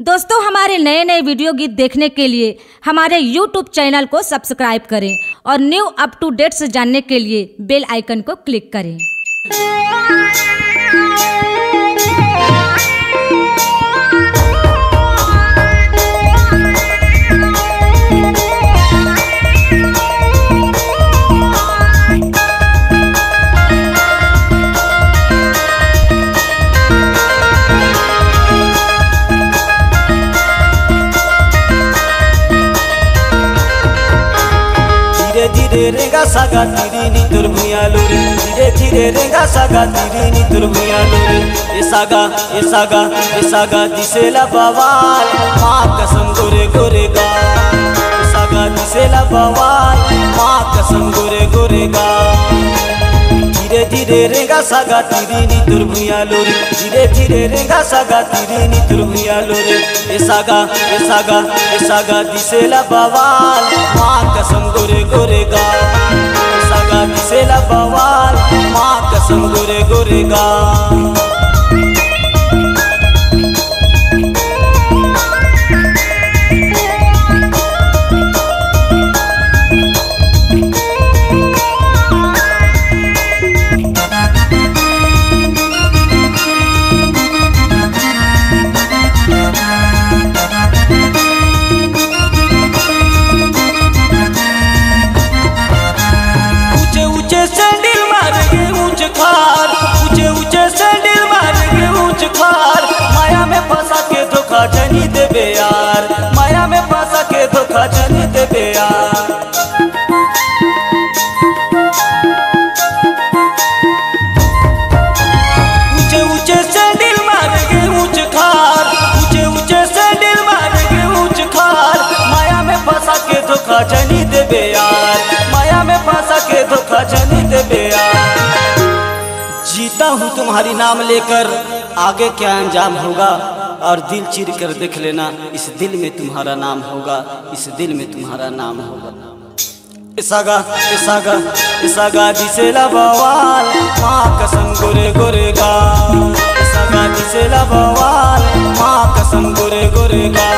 दोस्तों हमारे नए नए वीडियो गीत देखने के लिए हमारे YouTube चैनल को सब्सक्राइब करें और न्यू अप टू डेट से जानने के लिए बेल आइकन को क्लिक करें। धीरे रेगा सागा तिरी नी तुर भुयालो रे, धीरे धीरे रेगा सागा तिरी नी तुर भुयालो रे। ये सागा दिसेला बवाल माँ कसम गोरे गोरे गा। ये सागा दिसेला बवाल माँ कसम गोरे गोरे गा। धीरे धीरे रेगा सागा तिरी नी तुर भुयालो रे, धीरे धीरे रेगा सागा तिरी नी तुर भुयालो रे। ये सागा दिसेला बवाल माँ कसम गोरे गोरे गा। ये सागा दिसेला बवाल माँ कसम गोरे गोरे गा। जनी देबे यार, माया में फंसा के धोखा जनी देबे यार। ऊंचे ऊंचे सैंडल मारेंगे ऊंच खार, ऊंचे ऊंचे सैंडल मारेंगे ऊंच खार। माया में फंसा के धोखा जनी देबे यार, माया में फंसा के धोखा जनी देबे यार। जीता हूँ तुम्हारी नाम लेकर, आगे क्या अंजाम होगा और दिल चीर कर देख लेना, इस दिल में तुम्हारा नाम होगा, इस दिल में तुम्हारा नाम होगा। इसागा दिसेला बवाल माँ कसम गोरे गोरे गा। इसागा दिसेला बवाल माँ कसम गोरे गोरे गा।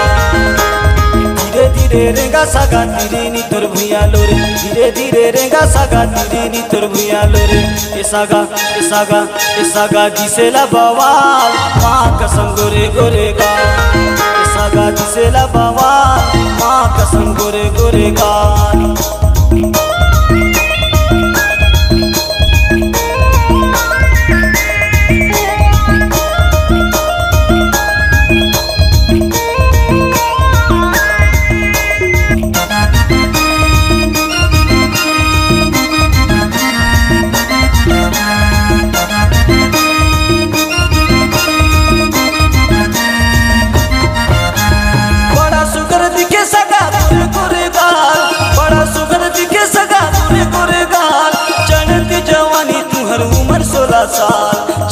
धीरे धीरे रेगा सागा तिरी नी तुर भुयालो रे, धीरे धीरे रेगा सागा तिरी नी तुर भुयालो रे। इसागा दिसेला बवाल माँ कसम गोरे गोरे गा। इसागा दिसेला बवाल माँ कसम गोरे गोरे गा।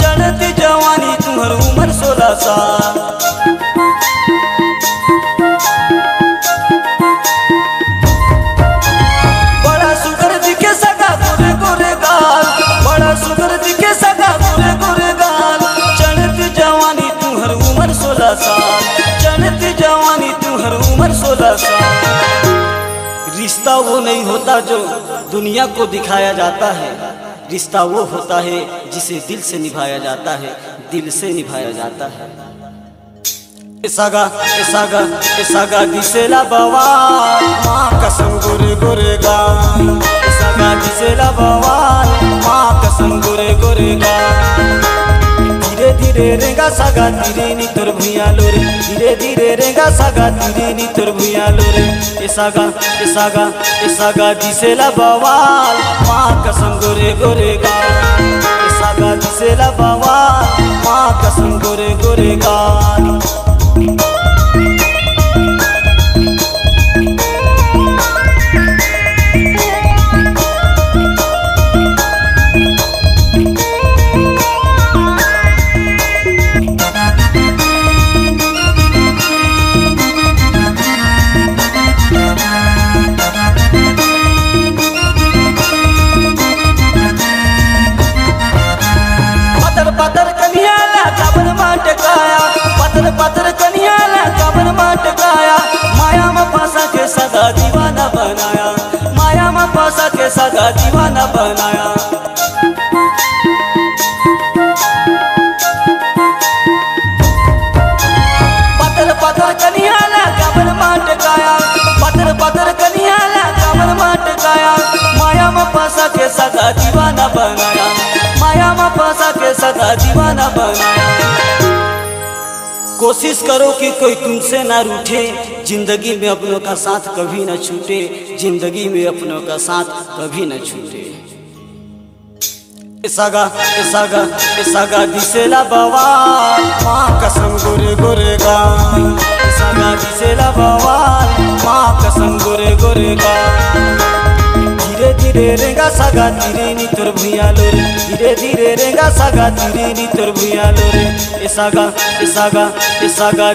चढ़ती जवानी तुम्हार उम्र 16 साल। बड़ा सुगर दिखे सगा गोरे गोरे गाल, बड़ा सुगर दिखे सगा गोरे गोरे गाल। चढ़ती जवानी तुम्हार उम्र 16 साल, चढ़ती जवानी तुम्हार उम्र 16 साल। रिश्ता वो नहीं होता जो दुनिया को दिखाया जाता है, रिश्ता वो होता है जिसे दिल से निभाया जाता है, दिल से निभाया जाता है। इसागा दिसेला बवाल माँ कसम गोरे गोरे गा। इसागा दिसेला बवाल माँ कसम गोरे गोरे गा। धीरे धीरे रेगा सागा तिरी नी तुर भुयालो रे, धीरे धीरे रेगा सागा तिरी नी तुर भुयालो रे। इसागा दिसेला बवाल माँ कसम गोरे गोरे गा। इसागा दिसेला बवाल माँ कसम गोरे गोरे गा। पतर कन्या ला चावल माट काया, पतर पतर कमर मटकाया, माया में फंसा के सदा दीवाना बनाया, माया में फंसा के सदा दीवाना बनाया। पत्थर पत्थर कनियाला कमर मटकाया, पत्थर पत्थर कनियाला कमर मटकाया, माया में फंसा के सदा दीवाना बनाया, माया में फंसा के सदा दीवाना बनाया। कोशिश करो कि कोई तुमसे ना रूठे, जिंदगी में अपनों का साथ कभी न छूटे, जिंदगी में अपनों का साथ कभी न छूटे। इसागा दिसेला बवाल, माँ कसम गोरे गोरे गाल, इसागा दिसेला बवाल, माँ कसम गोरे गोरे गाल। धीरे धीरे रेंगा सागा धीरे नी तोर भुइया लोरे, धीरे धीरे रेंगा सागा धीरे नी तोर भुइया लोरे। इसागा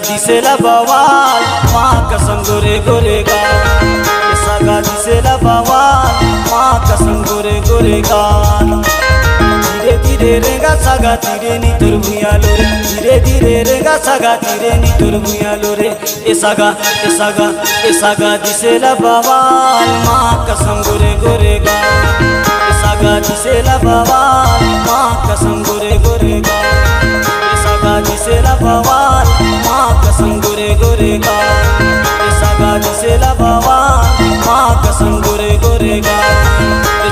दिसेला बवाल, माँ कसम गोरे गोरे गाल, इसागा दिसेला बवाल, माँ कसम गोरे गोरे गाल। धीरे धीरे रेंगा सागा धीरे नी तोर भुइया लोरे, धीरे धीरे रेंगा सागा धीरे नी तोर भुइया लोरे। इसागा दिसेला बवाल, माँ कसम गोरे गोरे गाल, इसागा दिसेला बवाल, माँ कसम गोरे गोरे गाल, इसागा दिसेला बवाल, माँ कसम गोरे गोरे गाल, इसागा दिसेला बवाल, माँ कसम गोरे गोरे गाल।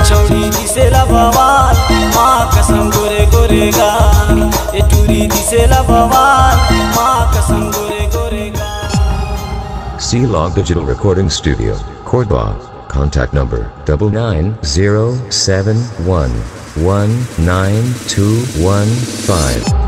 छौड़ी दिसेला बवाल, माँ कसम गोरे गोरे गाल, ए टूरी दिसेला बवाल, माँ कसम गोरे गोरे गाल। C-Log Digital Recording Studio, Cordoba. Contact number 99071192115.